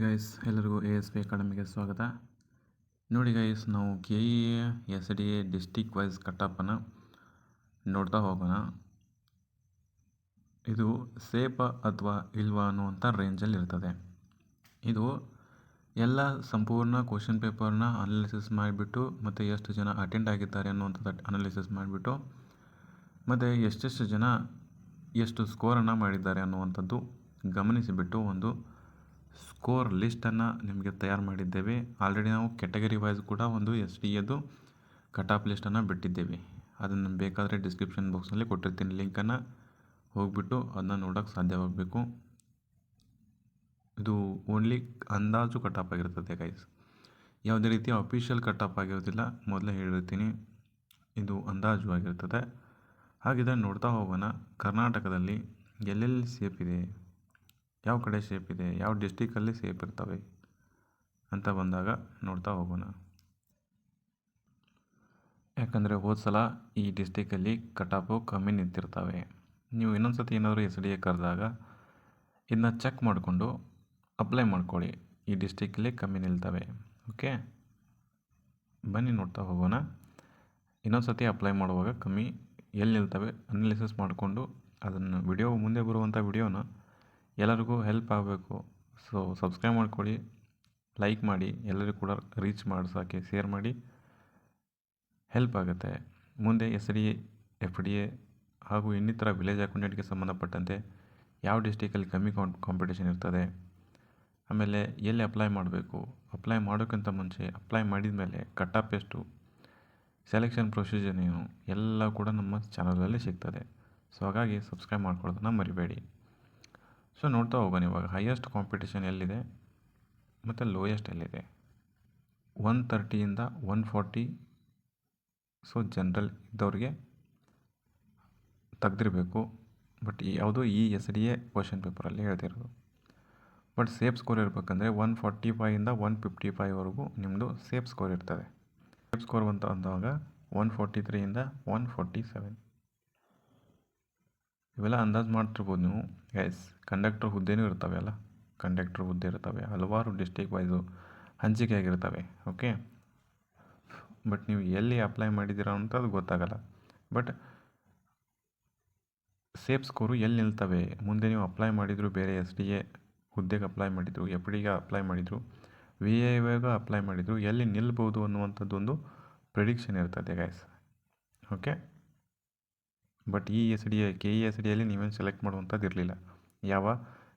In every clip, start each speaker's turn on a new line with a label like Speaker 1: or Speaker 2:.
Speaker 1: Guys ಎಲ್ಲರಿಗೂ ASP ಅಕಾಡೆಮಿಗೆ ಸ್ವಾಗತ. ನೋಡಿ ಗೈಸ್, ನಾವು KEA SDA ಡಿಸ್ಟಿಕ್ ವೈಸ್ ಕಟ್ಟಪ್ಪನ್ನು ನೋಡ್ತಾ ಹೋಗೋಣ. ಇದು ಸೇಫ ಅಥವಾ ಇಲ್ವಾ ಅನ್ನುವಂಥ ರೇಂಜಲ್ಲಿ ಇರ್ತದೆ. ಇದು ಎಲ್ಲ ಸಂಪೂರ್ಣ ಕ್ವಶನ್ ಪೇಪರ್ನ ಅನಾಲಿಸಿಸ್ ಮಾಡಿಬಿಟ್ಟು ಮತ್ತು ಎಷ್ಟು ಜನ ಅಟೆಂಡ್ ಆಗಿದ್ದಾರೆ ಅನ್ನುವಂಥದ್ದು ಅನಾಲಿಸಿಸ್ ಮಾಡಿಬಿಟ್ಟು ಮತ್ತು ಎಷ್ಟೆಷ್ಟು ಜನ ಎಷ್ಟು ಸ್ಕೋರನ್ನು ಮಾಡಿದ್ದಾರೆ ಅನ್ನುವಂಥದ್ದು ಗಮನಿಸಿಬಿಟ್ಟು ಒಂದು ಸ್ಕೋರ್ ಲಿಸ್ಟನ್ನು ನಿಮಗೆ ತಯಾರು ಮಾಡಿದ್ದೇವೆ. ಆಲ್ರೆಡಿ ನಾವು ಕ್ಯಾಟಗರಿ ವೈಸ್ ಕೂಡ ಒಂದು SDAದು ಕಟ್ ಆಫ್ ಲಿಸ್ಟನ್ನು ಬಿಟ್ಟಿದ್ದೇವೆ. ಅದನ್ನು ಬೇಕಾದರೆ ಡಿಸ್ಕ್ರಿಪ್ಷನ್ ಬಾಕ್ಸಲ್ಲಿ ಕೊಟ್ಟಿರ್ತೀನಿ, ಲಿಂಕನ್ನು ಹೋಗಿಬಿಟ್ಟು ಅದನ್ನ ನೋಡೋಕ್ಕೆ ಸಾಧ್ಯವಾಗಬೇಕು. ಇದು ಓನ್ಲಿ ಅಂದಾಜು ಕಟ್ ಆಫ್ ಆಗಿರ್ತದೆ ಗೈಸ್, ಯಾವುದೇ ರೀತಿ ಅಫಿಷಿಯಲ್ ಕಟ್ ಆಫ್ ಆಗಿರೋದಿಲ್ಲ. ಮೊದಲೇ ಹೇಳಿರ್ತೀನಿ, ಇದು ಅಂದಾಜು ಆಗಿರ್ತದೆ. ಹಾಗಿದ್ರೆ ನೋಡ್ತಾ ಹೋಗೋಣ, ಕರ್ನಾಟಕದಲ್ಲಿ ಎಲ್ಲೆಲ್ಲಿ ಸೇಫ್ ಇದೆ, ಯಾವ ಕಡೆ ಸೇಫ್ ಇದೆ, ಯಾವ ಡಿಸ್ಟಿಕಲ್ಲಿ ಸೇಫ್ ಇರ್ತವೆ ಅಂತ ಬಂದಾಗ ನೋಡ್ತಾ ಹೋಗೋಣ. ಯಾಕಂದರೆ ಹೋದ ಸಲ ಈ ಡಿಸ್ಟಿಕಲ್ಲಿ ಕಟ್ ಆಫು ಕಮ್ಮಿ ನಿಂತಿರ್ತವೆ. ನೀವು ಇನ್ನೊಂದು ಸತಿ ಏನಾದರೂ SDA ಕರೆದಾಗ ಇದನ್ನ ಚೆಕ್ ಮಾಡಿಕೊಂಡು ಅಪ್ಲೈ ಮಾಡ್ಕೊಳ್ಳಿ. ಈ ಡಿಸ್ಟಿಕಲ್ಲಿ ಕಮ್ಮಿ ನಿಲ್ತವೆ. ಓಕೆ, ಬನ್ನಿ ನೋಡ್ತಾ ಹೋಗೋಣ. ಇನ್ನೊಂದು ಸತಿ ಅಪ್ಲೈ ಮಾಡುವಾಗ ಕಮ್ಮಿ ಎಲ್ಲಿ ನಿಲ್ತವೆ ಅನಾಲಿಸಿಸ್ ಮಾಡಿಕೊಂಡು ಅದನ್ನು ಮುಂದೆ ಬರುವಂಥ ವಿಡಿಯೋನ ಎಲ್ಲರಿಗೂ ಹೆಲ್ಪ್ ಆಗಬೇಕು. ಸೊ ಸಬ್ಸ್ಕ್ರೈಬ್ ಮಾಡ್ಕೊಳ್ಳಿ, ಲೈಕ್ ಮಾಡಿ, ಎಲ್ಲರಿಗೂ ಕೂಡ ರೀಚ್ ಮಾಡಿಸೋಕ್ಕೆ ಶೇರ್ ಮಾಡಿ, ಹೆಲ್ಪ್ ಆಗುತ್ತೆ. ಮುಂದೆ SDA FDA ಹಾಗೂ ಇನ್ನಿತರ ವಿಲೇಜ್ ಅಕೌಂಟೆಂಟ್ಗೆ ಸಂಬಂಧಪಟ್ಟಂತೆ ಯಾವ ಡಿಸ್ಟಿಕಲ್ಲಿ ಕಮ್ಮಿ ಕಾಂಪಿಟೇಷನ್ ಇರ್ತದೆ, ಆಮೇಲೆ ಎಲ್ಲಿ ಅಪ್ಲೈ ಮಾಡಬೇಕು, ಅಪ್ಲೈ ಮಾಡೋಕ್ಕಿಂತ ಮುಂಚೆ ಅಪ್ಲೈ ಮಾಡಿದ ಮೇಲೆ ಕಟ್ ಆಫ್ ಎಷ್ಟು, ಸೆಲೆಕ್ಷನ್ ಪ್ರೊಸೀಜರ್ ಏನು, ಎಲ್ಲ ಕೂಡ ನಮ್ಮ ಚಾನಲಲ್ಲಿ ಸಿಗ್ತದೆ. ಸೊ ಹಾಗಾಗಿ ಸಬ್ಸ್ಕ್ರೈಬ್ ಮಾಡ್ಕೊಳ್ಳೋದನ್ನು ಮರಿಬೇಡಿ. ಸೊ ನೋಡ್ತಾ ಹೋಗೋಣ ಇವಾಗ ಹೈಯೆಸ್ಟ್ ಕಾಂಪಿಟೇಷನ್ ಎಲ್ಲಿದೆ ಮತ್ತು ಲೋಯೆಸ್ಟ್ ಎಲ್ಲಿದೆ. 130ಇಂದ 140. ಸೊ ಜನರಲ್ ಇದ್ದವ್ರಿಗೆ ತೆಗೆದಿರಬೇಕು. ಬಟ್ ಯಾವುದೋ ಈ SDA ಕ್ವಶನ್ ಪೇಪರಲ್ಲಿ ಹೇಳ್ತಿರೋದು. ಬಟ್ ಸೇಫ್ ಸ್ಕೋರ್ ಇರಬೇಕಂದ್ರೆ 145ಇಂದ 155ವರೆಗೂ ನಿಮ್ಮದು ಸೇಫ್ ಸ್ಕೋರ್ ಇರ್ತದೆ. ಸೇಫ್ ಸ್ಕೋರ್ ಅಂತ ಅಂದಾಗ 143ಇಂದ 147 ಇವೆಲ್ಲ ಅಂದಾಜು ಮಾಡ್ತಿರ್ಬೋದು ನೀವು ಗೈಸ್. ಕಂಡಕ್ಟರ್ ಹುದ್ದೆನೂ ಇರ್ತವೆ, ಅಲ್ಲ ಕಂಡಕ್ಟರ್ ಹುದ್ದೆ ಇರ್ತವೆ, ಹಲವಾರು ಡಿಸ್ಟಿಕ್ ವೈಸು ಹಂಚಿಕೆ ಆಗಿರ್ತವೆ. ಓಕೆ, ಬಟ್ ನೀವು ಎಲ್ಲಿ ಅಪ್ಲೈ ಮಾಡಿದ್ದೀರ ಅಂತ ಅದು ಗೊತ್ತಾಗಲ್ಲ. ಬಟ್ ಸೇಫ್ ಸ್ಕೋರು ಎಲ್ಲಿ ನಿಲ್ತವೆ, ಮುಂದೆ ನೀವು ಅಪ್ಲೈ ಮಾಡಿದ್ರು, ಬೇರೆ SDA ಹುದ್ದೆಗೆ ಅಪ್ಲೈ ಮಾಡಿದ್ರು, FDಗೆ ಅಪ್ಲೈ ಮಾಡಿದ್ರು, VAಗೆ ಅಪ್ಲೈ ಮಾಡಿದ್ರು, ಎಲ್ಲಿ ನಿಲ್ಬೋದು ಅನ್ನುವಂಥದ್ದೊಂದು ಪ್ರಿಡಿಕ್ಷನ್ ಇರ್ತದೆ ಗೈಸ್. ಓಕೆ, ಬಟ್ ಈ SDA KE SDAಯಲ್ಲಿ ನೀವೇನು ಸೆಲೆಕ್ಟ್ ಮಾಡುವಂಥದ್ದು ಇರಲಿಲ್ಲ. ಯಾವ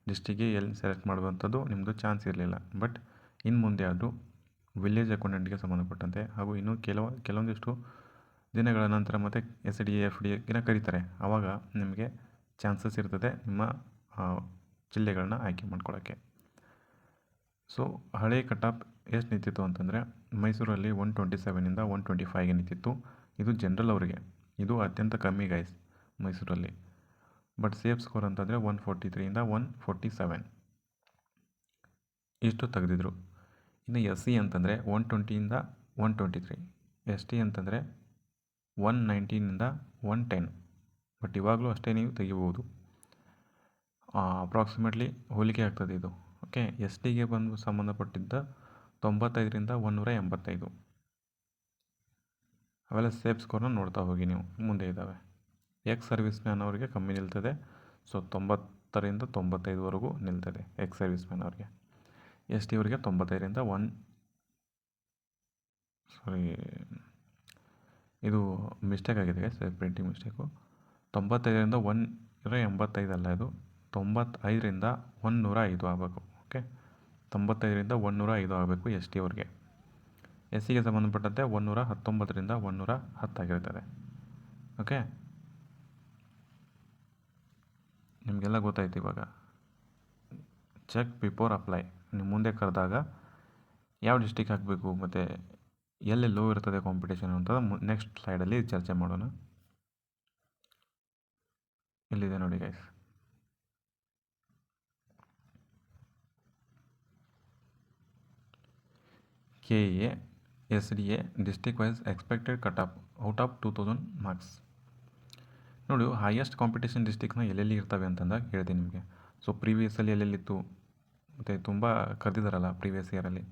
Speaker 1: ಡಿಸ್ಟಿಕ್ಗೆ ಎಲ್ಲಿ ಸೆಲೆಕ್ಟ್ ಮಾಡುವಂಥದ್ದು ನಿಮ್ಮದು ಚಾನ್ಸ್ ಇರಲಿಲ್ಲ. ಬಟ್ ಇನ್ನು ಮುಂದೆ ಅದು ವಿಲೇಜ್ ಅಕೌಂಟೆಂಟ್ಗೆ ಸಂಬಂಧಪಟ್ಟಂತೆ ಹಾಗೂ ಇನ್ನೂ ಕೆಲವೊಂದಿಷ್ಟು ದಿನಗಳ ನಂತರ ಮತ್ತು SDA FDಗೆ ಕರೀತಾರೆ. ಆವಾಗ ನಿಮಗೆ ಚಾನ್ಸಸ್ ಇರ್ತದೆ ನಿಮ್ಮ ಜಿಲ್ಲೆಗಳನ್ನ ಆಯ್ಕೆ ಮಾಡ್ಕೊಳ್ಳೋಕ್ಕೆ. ಸೊ ಹಳೆ ಕಟ್ ಆಫ್ ಎಷ್ಟು ನಿಂತಿತ್ತು ಅಂತಂದರೆ ಮೈಸೂರಲ್ಲಿ 127ಇಂದ 125ಗೆ ನಿಂತಿತ್ತು. ಇದು ಜನರಲ್ ಅವರಿಗೆ, ಇದು ಅತ್ಯಂತ ಕಮ್ಮಿ ಗೈಸ್ ಮೈಸೂರಲ್ಲಿ. ಬಟ್ ಸೇಫ್ ಸ್ಕೋರ್ ಅಂತಂದರೆ 143ಇಂದ 147 ಇಷ್ಟು ತೆಗೆದಿದ್ರು. ಇನ್ನು SC ಅಂತಂದರೆ 120ಇಂದ 123, ST ಅಂತಂದರೆ 119ಇಂದ 110. ಬಟ್ ಇವಾಗಲೂ ಅಷ್ಟೇ ನೀವು ತೆಗಿಬೋದು, ಅಪ್ರಾಕ್ಸಿಮೇಟ್ಲಿ ಹೋಲಿಕೆ ಆಗ್ತದೆ ಇದು. ಓಕೆ, STಗೆ ಬಂದು ಸಂಬಂಧಪಟ್ಟಿದ್ದ 95ರಿಂದ 185 ಅವೆಲ್ಲ ಸೇಫ್ ಸ್ಕೋರ್ನ ನೋಡ್ತಾ ಹೋಗಿ ನೀವು. ಮುಂದೆ ಇದ್ದಾವೆ ಸರ್ವಿಸ್ ಮ್ಯಾನ್ ಅವರಿಗೆ ಕಮ್ಮಿ ನಿಲ್ತದೆ. ಸೊ 90ರಿಂದ 95ವರೆಗೂ ನಿಲ್ತದೆ ಸರ್ವಿಸ್ ಮ್ಯಾನ್ ಅವರಿಗೆ. ST ಅವರಿಗೆ 95ರಿಂದ ಇದು ಮಿಸ್ಟೇಕ್ ಆಗಿದೆ ಸರ್, ಪ್ರಿಂಟಿಂಗ್ ಮಿಸ್ಟೇಕು. 95ರಿಂದ 185 ಅಲ್ಲ, ಇದು 95ರಿಂದ 105 ಆಗಬೇಕು. ಓಕೆ, 95ರಿಂದ 105 ಆಗಬೇಕು ST ಅವ್ರಿಗೆ. SCಗೆ ಸಂಬಂಧಪಟ್ಟಂತೆ 119ರಿಂದ 110 ಆಗಿರ್ತದೆ. ಓಕೆ, ನಿಮಗೆಲ್ಲ ಗೊತ್ತಾಯ್ತು ಇವಾಗ. Check before apply. ನೀವು ಮುಂದೆ ಕರೆದಾಗ ಯಾವ ಡಿಸ್ಟಿಕ್ ಹಾಕಬೇಕು ಮತ್ತು ಎಲ್ಲಿ ಲೋ ಇರ್ತದೆ ಕಾಂಪಿಟೇಷನ್ ಅಂತ ನೆಕ್ಸ್ಟ್ ಸ್ಲೈಡಲ್ಲಿ ಚರ್ಚೆ ಮಾಡೋಣ. ಇಲ್ಲಿದೆ ನೋಡಿ guys, KEA SDA district wise expected cut off out of 2000 marks. ನೋಡಿ, ಹೈಯೆಸ್ಟ್ ಕಾಂಪಿಟೇಷನ್ ಡಿಸ್ಟಿಕ್ನ ಎಲ್ಲೆಲ್ಲಿ ಇರ್ತವೆ ಅಂತಂದಾಗ ಹೇಳ್ತೀನಿ ನಿಮಗೆ. ಸೊ ಪ್ರೀವಿಯಸ್ಸಲ್ಲಿ ಎಲ್ಲೆಲ್ಲಿತ್ತು ಮತ್ತು ತುಂಬ ಕರೆದಿದ್ದಾರಲ್ಲ ಪ್ರೀವಿಯಸ್ ಇಯರಲ್ಲಿ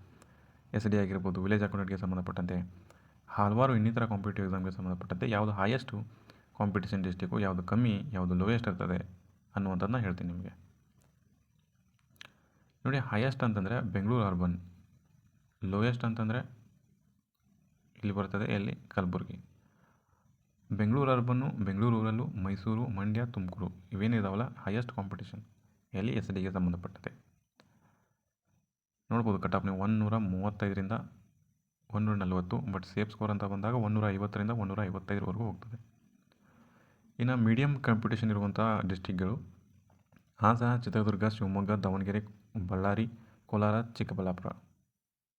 Speaker 1: ಎಸ್ ಡಿ ಆಗಿರ್ಬೋದು, ವಿಲೇಜ್ ಅಕೌಂಟೆಂಟ್ಗೆ ಸಂಬಂಧಪಟ್ಟಂತೆ ಹಲವಾರು ಇನ್ನಿತರ ಕಾಂಪಿಟೇಟಿವ್ ಎಕ್ಸಾಮ್ಗೆ ಸಂಬಂಧಪಟ್ಟಂತೆ ಯಾವುದು ಹೈಯೆಸ್ಟು ಕಾಂಪಿಟೇಷನ್ ಡಿಸ್ಟಿಕ್ಕು, ಯಾವುದು ಕಮ್ಮಿ, ಯಾವುದು ಲೋಯೆಸ್ಟ್ ಇರ್ತದೆ ಅನ್ನುವಂಥದ್ದನ್ನ ಹೇಳ್ತೀನಿ ನಿಮಗೆ. ನೋಡಿ, ಹೈಯೆಸ್ಟ್ ಅಂತಂದರೆ ಬೆಂಗಳೂರು ಅರ್ಬನ್, ಲೋಯೆಸ್ಟ್ ಅಂತಂದರೆ ಇಲ್ಲಿ ಬರ್ತದೆ ಎಲ್ಲಿ ಕಲಬುರಗಿ. ಬೆಂಗಳೂರು ಅರ್ಬನ್ನು ಬೆಂಗಳೂರು ರೂರಲ್ಲು, ಮೈಸೂರು, ಮಂಡ್ಯ, ತುಮಕೂರು ಇವೇನಿದಾವಲ್ಲ ಹೈಯೆಸ್ಟ್ ಕಾಂಪಿಟೇಷನ್ ಎಲ್ಲಿ ಎಸ್ ಡಿಗೆ ಸಂಬಂಧಪಟ್ಟಂತೆ. ನೋಡ್ಬೋದು ಕಟ್ ಆಫ್ ನೀವು 135ರಿಂದ 140, ಬಟ್ ಸೇಫ್ ಸ್ಕೋರ್ ಅಂತ ಬಂದಾಗ 150ರಿಂದ 155ವರೆಗೂ ಹೋಗ್ತದೆ. ಇನ್ನು ಮೀಡಿಯಮ್ ಕಾಂಪಿಟೇಷನ್ ಇರುವಂಥ ಡಿಸ್ಟಿಕ್ಗಳು ಹಾಸನ, ಚಿತ್ರದುರ್ಗ, ಶಿವಮೊಗ್ಗ, ದಾವಣಗೆರೆ, ಬಳ್ಳಾರಿ, ಕೋಲಾರ, ಚಿಕ್ಕಬಳ್ಳಾಪುರ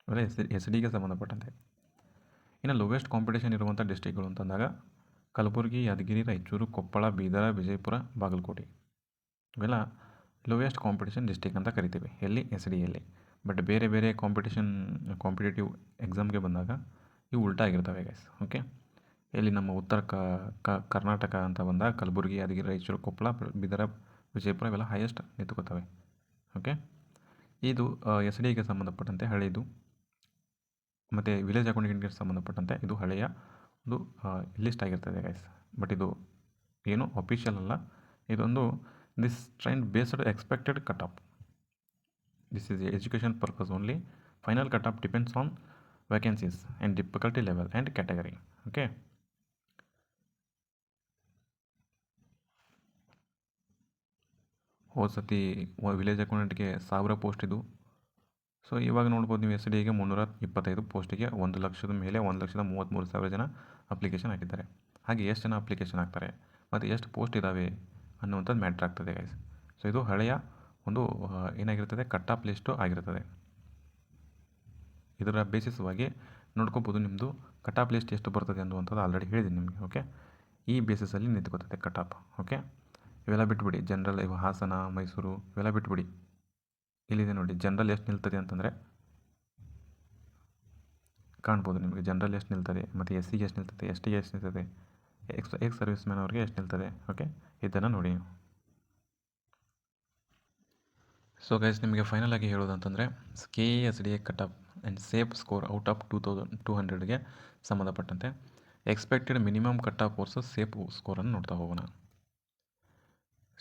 Speaker 1: ಇವೆಲ್ಲ ಎಸ್ ಡಿಗೆ ಸಂಬಂಧಪಟ್ಟಂತೆ. ಇನ್ನು ಲೋವೆಸ್ಟ್ ಕಾಂಪಿಟೇಷನ್ ಇರುವಂಥ ಡಿಸ್ಟಿಕ್ಗಳು ಅಂತಂದಾಗ ಕಲಬುರಗಿ, ಯಾದಗಿರಿ, ರಾಯಚೂರು, ಕೊಪ್ಪಳ, ಬೀದರ, ವಿಜಯಪುರ, ಬಾಗಲಕೋಟೆ ಇವೆಲ್ಲ ಲೋವೆಸ್ಟ್ ಕಾಂಪಿಟೇಷನ್ ಡಿಸ್ಟಿಕ್ ಅಂತ ಕರಿತೀವಿ ಎಲ್ಲಿ ಎಸ್ ಡಿಯಲ್ಲಿ. ಬಟ್ ಬೇರೆ ಬೇರೆ ಕಾಂಪಿಟೇಟಿವ್ ಎಕ್ಸಾಮ್ಗೆ ಬಂದಾಗ ಇವು ಉಲ್ಟಾ ಆಗಿರ್ತವೆ ಗೈಸ್. ಓಕೆ, ಎಲ್ಲಿ ನಮ್ಮ ಉತ್ತರ ಕರ್ನಾಟಕ ಅಂತ ಬಂದಾಗ ಕಲಬುರಗಿ, ಯಾದಗಿರಿ, ರಾಯಚೂರು, ಕೊಪ್ಪಳ, ಬೀದರ, ವಿಜಯಪುರ ಇವೆಲ್ಲ ಹೈಯೆಸ್ಟ್ ನಿಂತ್ಕೋತವೆ. ಓಕೆ, ಇದು ಎಸ್ ಡಿಗೆ ಸಂಬಂಧಪಟ್ಟಂತೆ ಹಳೆಯದು. ಮತ್ತು ವಿಲೇಜ್ ಅಕೌಂಟೆಂಟ್ಗೆ ಸಂಬಂಧಪಟ್ಟಂತೆ ಇದು ಹಳೆಯ ಒಂದು ಲಿಸ್ಟ್ ಆಗಿರ್ತದೆ ಗೈಸ್. ಬಟ್ ಇದು ಏನು ಅಫಿಷಿಯಲ್ ಅಲ್ಲ, ಇದೊಂದು this trend based expected cut off. This is education purpose only. Final cut off depends on vacancies and difficulty level and category. Okay, ಹೋದ ಸತಿ ವಿಲೇಜ್ ಅಕೌಂಟೆಂಟ್ಗೆ 1000 ಪೋಸ್ಟ್ ಇದು. ಸೊ ಇವಾಗ ನೋಡ್ಬೋದು ನೀವು ಎಸ್ ಡಿಗೆ 325 ಪೋಸ್ಟಿಗೆ 1,00,000 ಮೇಲೆ 1,33,000 ಜನ ಅಪ್ಲಿಕೇಶನ್ ಹಾಕಿದ್ದಾರೆ. ಹಾಗೆ ಎಷ್ಟು ಜನ ಅಪ್ಲಿಕೇಶನ್ ಹಾಕ್ತಾರೆ ಮತ್ತು ಎಷ್ಟು ಪೋಸ್ಟ್ ಇದ್ದಾವೆ ಅನ್ನುವಂಥದ್ದು ಮ್ಯಾಟ್ರ್ ಆಗ್ತದೆ ಗೈಸ್. ಸೊ ಇದು ಹಳೆಯ ಒಂದು ಏನಾಗಿರ್ತದೆ ಕಟ್ ಆಫ್ ಲಿಸ್ಟು ಆಗಿರ್ತದೆ. ಇದರ ಬೇಸಿಸವಾಗಿ ನೋಡ್ಕೋಬೋದು ನಿಮ್ಮದು ಕಟ್ ಆಫ್ ಲಿಸ್ಟ್ ಎಷ್ಟು ಬರ್ತದೆ ಅನ್ನುವಂಥದ್ದು ಆಲ್ರೆಡಿ ಹೇಳಿದ್ದೀನಿ ನಿಮಗೆ. ಓಕೆ, ಈ ಬೇಸಿಸಲ್ಲಿ ನಿಂತ್ಕೋತದೆ ಕಟ್ ಆಫ್. ಓಕೆ, ಇವೆಲ್ಲ ಬಿಟ್ಬಿಡಿ. ಜನರಲ್ ಇವು ಹಾಸನ, ಮೈಸೂರು ಇವೆಲ್ಲ ಬಿಟ್ಬಿಡಿ. ಇಲ್ಲಿದೆ ನೋಡಿ ಜನರಲ್ ಎಷ್ಟು ನಿಲ್ತದೆ ಅಂತಂದರೆ ಕಾಣ್ಬೋದು ನಿಮಗೆ. ಜನರಲ್ ಎಷ್ಟು ನಿಲ್ತದೆ ಮತ್ತು ಎಸ್ ಸಿಗೆ ಎಷ್ಟು ನಿಲ್ತದೆ, ಎಸ್ ಟಿಗೆ ಎಷ್ಟು ನಿಲ್ತದೆ, ಎಕ್ಸ್ ಸರ್ವಿಸ್ ಮ್ಯಾನ್ ಅವ್ರಿಗೆ ಎಷ್ಟು ನಿಲ್ತದೆ. ಓಕೆ, ಇದನ್ನು ನೋಡಿ. ಸೊ ಗೈಸ್, ನಿಮಗೆ ಫೈನಲ್ ಆಗಿ ಹೇಳೋದಂತಂದರೆ K S D A cut off and safe score out of 2200ಗೆ ಸಂಬಂಧಪಟ್ಟಂತೆ expected minimum cut off versus safe ಸ್ಕೋರನ್ನು ನೋಡ್ತಾ ಹೋಗೋಣ.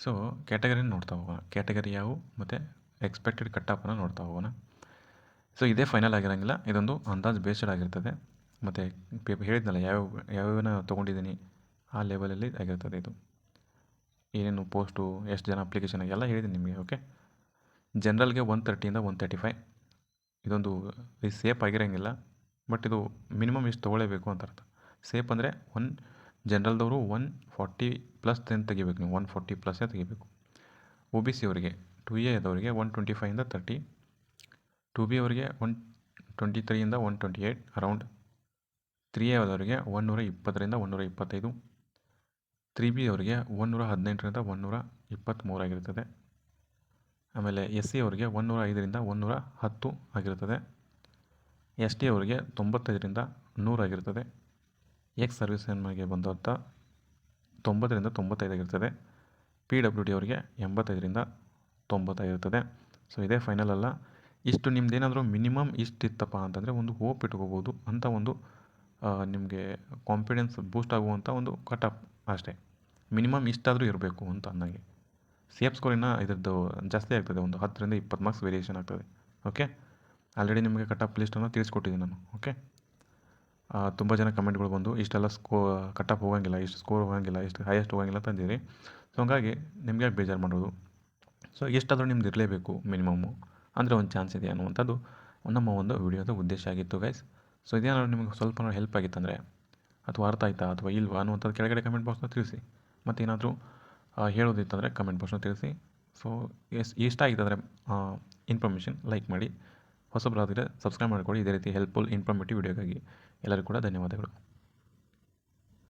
Speaker 1: ಸೊ ಕ್ಯಾಟಗರಿನ ನೋಡ್ತಾ ಹೋಗೋಣ. ಕ್ಯಾಟಗರಿ ಯಾವುವು ಮತ್ತು ಎಕ್ಸ್ಪೆಕ್ಟೆಡ್ ಕಟ್ ಆಫನ್ನು ನೋಡ್ತಾ ಹೋಗೋಣ. ಸೊ ಇದೇ ಫೈನಲ್ ಆಗಿರೋಂಗಿಲ್ಲ, ಇದೊಂದು ಅಂದಾಜು ಬೇಸ್ಡ್ ಆಗಿರ್ತದೆ. ಮತ್ತು ಹೇಳಿದ್ನಲ್ಲ ಯಾವ್ಯಾವನ ತೊಗೊಂಡಿದ್ದೀನಿ ಆ ಲೆವೆಲಲ್ಲಿ ಆಗಿರ್ತದೆ. ಇದು ಏನೇನು ಪೋಸ್ಟು, ಎಷ್ಟು ಜನ ಅಪ್ಲಿಕೇಶನ್ ಎಲ್ಲ ಹೇಳಿದ್ದೀನಿ ನಿಮಗೆ. ಓಕೆ, ಜನರಲ್ಗೆ 130ಯಿಂದ 135 ಇದೊಂದು ಸೇಫ್ ಆಗಿರೋಂಗಿಲ್ಲ. ಬಟ್ ಇದು ಮಿನಿಮಮ್ ಇಷ್ಟು ತೊಗೊಳ್ಳೇಬೇಕು ಅಂತ ಅರ್ಥ. ಸೇಫ್ ಅಂದರೆ ಜನರಲ್ದವರು 140+ ತೆಗಿಬೇಕು ನೀವು. 140+ ತೆಗಿಬೇಕು. ಒ ಬಿ ಸಿ ಅವರಿಗೆ 2A ಆದವರಿಗೆ 125ಯಿಂದ 30, 2B ಅವರಿಗೆ 123ಯಿಂದ 128 ಅರೌಂಡ್, 3A ಆದವರಿಗೆ 120ರಿಂದ 125, 3B ಅವರಿಗೆ 118ರಿಂದ 123 ಆಗಿರ್ತದೆ. ಆಮೇಲೆ ಎಸ್ ಸಿ ಅವರಿಗೆ 105ರಿಂದ 110 ಆಗಿರ್ತದೆ. ಎಸ್ ಟಿ ಅವರಿಗೆ 95ರಿಂದ 100 ಆಗಿರ್ತದೆ. ಎಕ್ಸ್ ಸರ್ವಿಸ್ ಮ್ಯಾನ್ಗೆ ಬಂದಂಥ 90ರಿಂದ 95 ಆಗಿರ್ತದೆ. ಪಿ ಡಬ್ಲ್ಯೂ ಡಿ ಅವರಿಗೆ 85ರಿಂದ 90 ಇರ್ತದೆ. ಸೊ ಇದೇ ಫೈನಲ್ ಅಲ್ಲ. ಇಷ್ಟು ನಿಮ್ದೇನಾದರೂ ಮಿನಿಮಮ್ ಇಷ್ಟಿತ್ತಪ್ಪ ಅಂತಂದರೆ ಒಂದು ಹೋಪ್ ಇಟ್ಕೋಬೋದು ಅಂತ ಒಂದು ನಿಮಗೆ ಕಾನ್ಫಿಡೆನ್ಸ್ ಬೂಸ್ಟ್ ಆಗುವಂಥ ಒಂದು ಕಟ್ ಆಫ್ ಅಷ್ಟೇ. ಮಿನಿಮಮ್ ಇಷ್ಟಾದರೂ ಇರಬೇಕು ಅಂತ ಅನ್ನಂಗೆ. ಸೇಫ್ ಸ್ಕೋರಿನ ಇದ್ರದ್ದು ಜಾಸ್ತಿ ಆಗ್ತದೆ, ಒಂದು 10ರಿಂದ 20 ಮಾರ್ಕ್ಸ್ ವೇರಿಯೇಷನ್ ಆಗ್ತದೆ. ಓಕೆ, ಆಲ್ರೆಡಿ ನಿಮಗೆ ಕಟ್ ಆಫ್ ಲಿಸ್ಟನ್ನು ತಿಳಿಸ್ಕೊಟ್ಟಿದ್ದೀನಿ ನಾನು. ಓಕೆ, ತುಂಬ ಜನ ಕಮೆಂಟ್ಗಳು ಬಂದು ಇಷ್ಟೆಲ್ಲ ಕಟ್ ಆಫ್ ಹೋಗೋಂಗಿಲ್ಲ, ಇಷ್ಟು ಸ್ಕೋರ್ ಹೋಗೋಂಗಿಲ್ಲ, ಇಷ್ಟು ಹೈಯೆಸ್ಟ್ ಹೋಗೋಂಗಿಲ್ಲ ತಂದಿರಿ. ಸೊ ಹಂಗಾಗಿ ನಿಮಗೆ ಬೇಜಾರು ಮಾಡೋದು. ಸೊ ಎಷ್ಟಾದರೂ ನಿಮ್ದು ಇರಲೇಬೇಕು ಮಿನಿಮಮ್ಮು, ಅಂದರೆ ಒಂದು ಚಾನ್ಸ್ ಇದೆ ಅನ್ನುವಂಥದ್ದು ನಮ್ಮ ಒಂದು ವಿಡಿಯೋದ ಉದ್ದೇಶ ಆಗಿತ್ತು ಗೈಸ್. ಸೊ ಇದೇನಾದ್ರು ನಿಮಗೆ ಸ್ವಲ್ಪ ಹೆಲ್ಪ್ ಆಗಿತ್ತಂದರೆ ಅಥವಾ ಅರ್ಥ ಆಯ್ತಾ ಅಥವಾ ಇಲ್ವಾ ಅನ್ನುವಂಥದ್ದು ಕೆಳಗಡೆ ಕಮೆಂಟ್ ಬಾಕ್ಸ್ನ ತಿಳಿಸಿ. ಮತ್ತು ಏನಾದರೂ ಹೇಳೋದಿತ್ತಂದರೆ ಕಮೆಂಟ್ ಬಾಕ್ಸ್ನ ತಿಳಿಸಿ. ಸೊ ಇಷ್ಟ ಆಗಿತ್ತಂದರೆ ಇನ್ಫಾರ್ಮೇಷನ್ ಲೈಕ್ ಮಾಡಿ, ಹೊಸಬರಾದರೆ ಸಬ್ಸ್ಕ್ರೈಬ್ ಮಾಡಿಕೊಳ್ಳಿ. ಇದೇ ರೀತಿ ಹೆಲ್ಪ್ಫುಲ್ ಇನ್ಫಾರ್ಮೇಟಿವ್ ವಿಡಿಯೋಗಾಗಿ ಎಲ್ಲರಿಗೂ ಕೂಡ ಧನ್ಯವಾದಗಳು.